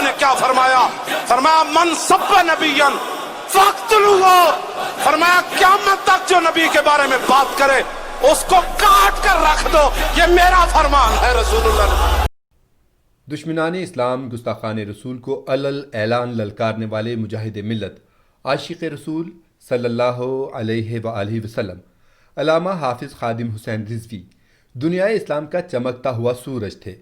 نے کیا فرمایا؟ فرمایا من سب نبیًا فاقتلوہ، فرمایا قیامت تک جو نبی کے بارے میں بات کرے اس کو کاٹ کر رکھ دو، یہ میرا فرمان ہے رسول اللہ نے۔ دشمنان اسلام گستاخان رسول کو علل اعلان للکارنے والے مجاہد ملت عاشق رسول صلی اللہ علیہ وآلہ وسلم علامہ حافظ خادم حسین رضوی دنیا اسلام کا چمکتا ہوا سورج تھے۔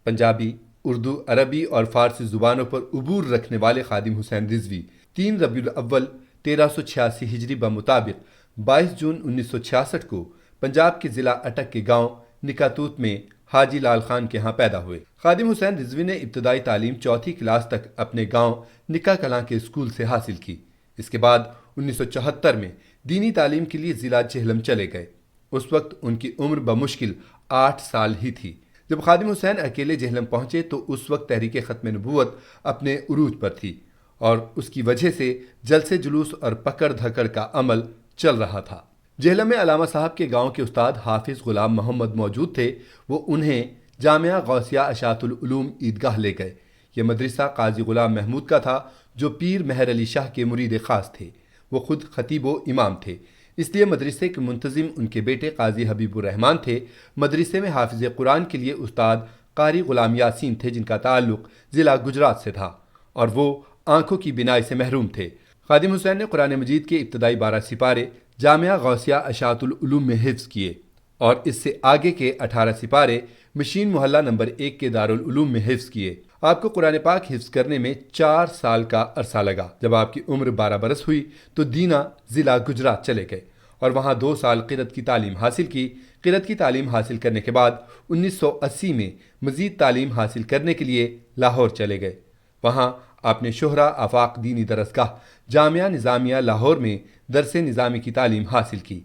پنجابی، اردو، عربی اور فارسی زبانوں پر عبور رکھنے والے خادم حسین رضوی 3 ربیع الاول 1386 ہجری بمطابق 22 جون 1966 کو پنجاب کے ضلع اٹک کے گاؤں نکاتوت میں حاجی لال خان کے ہاں پیدا ہوئے۔ خادم حسین رضوی نے ابتدائی تعلیم 4 کلاس تک اپنے گاؤں نکا کلاں کے اسکول سے حاصل کی۔ اس کے بعد 1974 میں دینی تعلیم کے لیے ضلع جہلم چلے گئے۔ اس وقت ان کی عمر بمشکل 8 سال ہی تھی۔ جب خادم حسین اکیلے جہلم پہنچے تو اس وقت تحریک ختم نبوت اپنے عروج پر تھی اور اس کی وجہ سے جلسے جلوس اور پکڑ دھکڑ کا عمل چل رہا تھا۔ جہلم میں علامہ صاحب کے گاؤں کے استاد حافظ غلام محمد موجود تھے۔ وہ انہیں جامعہ غوثیہ اشاعت العلوم عیدگاہ لے گئے۔ یہ مدرسہ قاضی غلام محمود کا تھا جو پیر مہر علی شاہ کے مرید خاص تھے۔ وہ خود خطیب و امام تھے، اس لیے مدرسے کے منتظم ان کے بیٹے قاضی حبیب الرحمن تھے۔ مدرسے میں حافظ قرآن کے لیے استاد قاری غلام یاسین تھے جن کا تعلق ضلع گجرات سے تھا اور وہ آنکھوں کی بینائی سے محروم تھے۔ خادم حسین نے قرآن مجید کے ابتدائی 12 سپارے جامعہ غوثیہ اشاعت العلوم میں حفظ کیے اور اس سے آگے کے 18 سپارے مشین محلہ نمبر 1 کے دارالعلوم میں حفظ کیے۔ آپ کو قرآن پاک حفظ کرنے میں 4 سال کا عرصہ لگا۔ جب آپ کی عمر 12 برس ہوئی تو دینا ضلع گجرات چلے گئے اور وہاں 2 سال قرأت کی تعلیم حاصل کی۔ قرأت کی تعلیم حاصل کرنے کے بعد 1980 میں مزید تعلیم حاصل کرنے کے لیے لاہور چلے گئے۔ وہاں آپ نے شہرہ آفاق دینی درسگاہ جامعہ نظامیہ لاہور میں درس نظامی کی تعلیم حاصل کی۔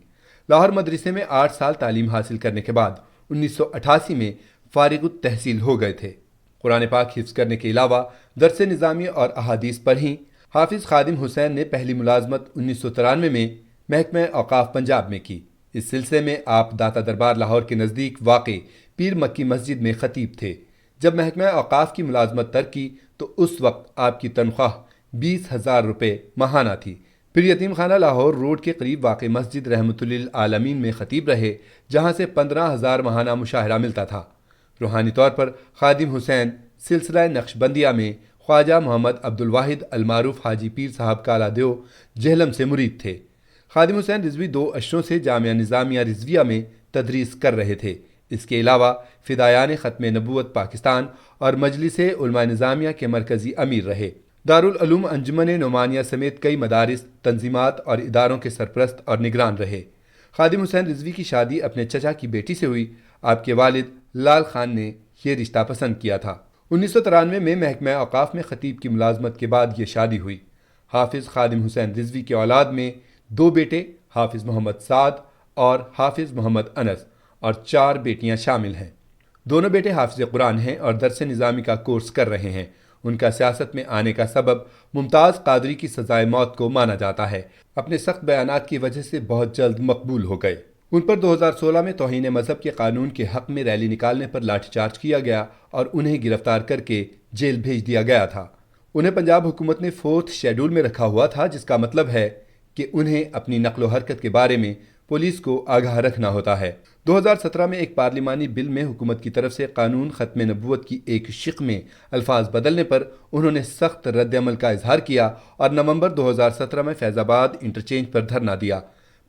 لاہور مدرسے میں 8 سال تعلیم حاصل کرنے کے بعد 1988 میں فارغ التحصیل ہو گئے تھے۔ قرآن پاک حفظ کرنے کے علاوہ درس نظامی اور احادیث پڑھیں۔ حافظ خادم حسین نے پہلی ملازمت 1993 میں محکمہ اوقاف پنجاب میں کی۔ اس سلسلے میں آپ داتا دربار لاہور کے نزدیک واقع پیر مکی مسجد میں خطیب تھے۔ جب محکمہ اوقاف کی ملازمت ترک کی تو اس وقت آپ کی تنخواہ 20,000 روپے ماہانہ تھی۔ پھر یتیم خانہ لاہور روڈ کے قریب واقع مسجد رحمت للعالمین میں خطیب رہے جہاں سے 15,000 ماہانہ مشاہرہ ملتا تھا۔ روحانی طور پر خادم حسین سلسلہ نقشبندیہ میں خواجہ محمد عبدالواحد المعروف حاجی پیر صاحب کالا دیو جہلم سے مرید تھے۔ خادم حسین رضوی 2 اشروں سے جامعہ نظامیہ رضویہ میں تدریس کر رہے تھے۔ اس کے علاوہ فدایان ختم نبوت پاکستان اور مجلس علماء نظامیہ کے مرکزی امیر رہے۔ دارالعلوم انجمن نعمانیہ سمیت کئی مدارس، تنظیمات اور اداروں کے سرپرست اور نگران رہے۔ خادم حسین رضوی کی شادی اپنے چچا کی بیٹی سے ہوئی۔ آپ کے والد لال خان نے یہ رشتہ پسند کیا تھا۔ 1993 میں محکمہ اوقاف میں خطیب کی ملازمت کے بعد یہ شادی ہوئی۔ حافظ خادم حسین رضوی کے اولاد میں 2 بیٹے حافظ محمد سعد اور حافظ محمد انس اور 4 بیٹیاں شامل ہیں۔ دونوں بیٹے حافظ قرآن ہیں اور درس نظامی کا کورس کر رہے ہیں۔ ان کا سیاست میں آنے کا سبب ممتاز قادری کی سزائے موت کو مانا جاتا ہے۔ اپنے سخت بیانات کی وجہ سے بہت جلد مقبول ہو گئے۔ ان پر 2016 میں توہین مذہب کے قانون کے حق میں ریلی نکالنے پر لاٹھی چارج کیا گیا اور انہیں گرفتار کر کے جیل بھیج دیا گیا تھا۔ انہیں پنجاب حکومت نے 4تھ شیڈول میں رکھا ہوا تھا جس کا مطلب ہے کہ انہیں اپنی نقل و حرکت کے بارے میں پولیس کو آگاہ رکھنا ہوتا ہے۔ 2017 میں ایک پارلیمانی بل میں حکومت کی طرف سے قانون ختم نبوت کی ایک شق میں الفاظ بدلنے پر انہوں نے سخت رد عمل کا اظہار کیا اور نومبر 2017 میں فیض آباد انٹرچینج پر دھرنا دیا۔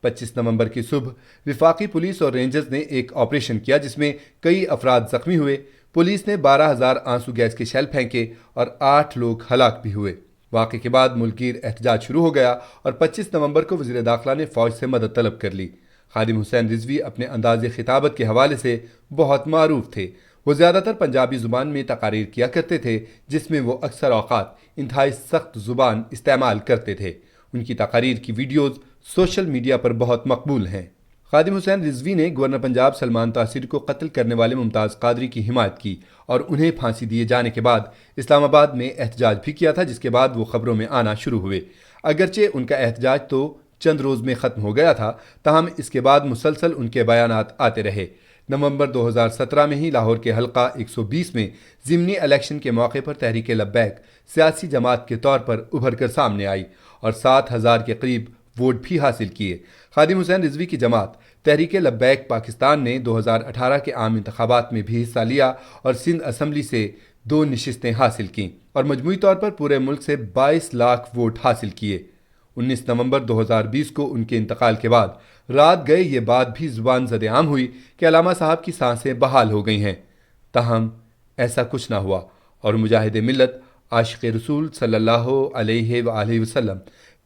25 نومبر کی صبح وفاقی پولیس اور رینجرز نے ایک آپریشن کیا جس میں کئی افراد زخمی ہوئے۔ پولیس نے 12,000 آنسو گیس کے شیل پھینکے اور 8 لوگ ہلاک بھی ہوئے۔ واقعے کے بعد ملک گیر احتجاج شروع ہو گیا اور 25 نومبر کو وزیر داخلہ نے فوج سے مدد طلب کر لی۔ خادم حسین رضوی اپنے انداز خطابت کے حوالے سے بہت معروف تھے۔ وہ زیادہ تر پنجابی زبان میں تقاریر کیا کرتے تھے جس میں وہ اکثر اوقات انتہائی سخت زبان استعمال کرتے تھے۔ ان کی تقاریر کی ویڈیوز سوشل میڈیا پر بہت مقبول ہیں۔ خادم حسین رضوی نے گورنر پنجاب سلمان تاثیر کو قتل کرنے والے ممتاز قادری کی حمایت کی اور انہیں پھانسی دیے جانے کے بعد اسلام آباد میں احتجاج بھی کیا تھا جس کے بعد وہ خبروں میں آنا شروع ہوئے۔ اگرچہ ان کا احتجاج تو چند روز میں ختم ہو گیا تھا تاہم اس کے بعد مسلسل ان کے بیانات آتے رہے۔ نومبر 2017 میں ہی لاہور کے حلقہ 120 میں ضمنی الیکشن کے موقع پر تحریک لبیک سیاسی جماعت کے طور پر ابھر کر سامنے آئی اور 7,000 کے قریب ووٹ بھی حاصل کیے۔ خادم حسین رضوی کی جماعت تحریک لبیک پاکستان نے 2018 کے عام انتخابات میں بھی حصہ لیا اور سندھ اسمبلی سے 2 نشستیں حاصل کیں اور مجموعی طور پر پورے ملک سے 22 لاکھ ووٹ حاصل کیے۔ 19 نومبر 2020 کو ان کے انتقال کے بعد رات گئے یہ بات بھی زبان زد عام ہوئی کہ علامہ صاحب کی سانسیں بحال ہو گئی ہیں، تاہم ایسا کچھ نہ ہوا اور مجاہد ملت عاشق رسول صلی اللہ علیہ وآلہ وسلم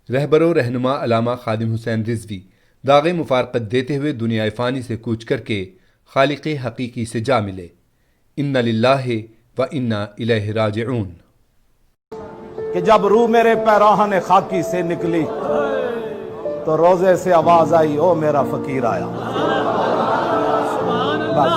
رہبر و رہنما علامہ خادم حسین رضوی داغ مفارقت دیتے ہوئے دنیا فانی سے کوچ کر کے خالق حقیقی سے جا ملے۔ ان للہ و انا الیہ راجعون۔ کہ جب روح میرے پیراہن خاکی سے نکلی تو روزے سے آواز آئی او میرا فقیر آیا۔ بس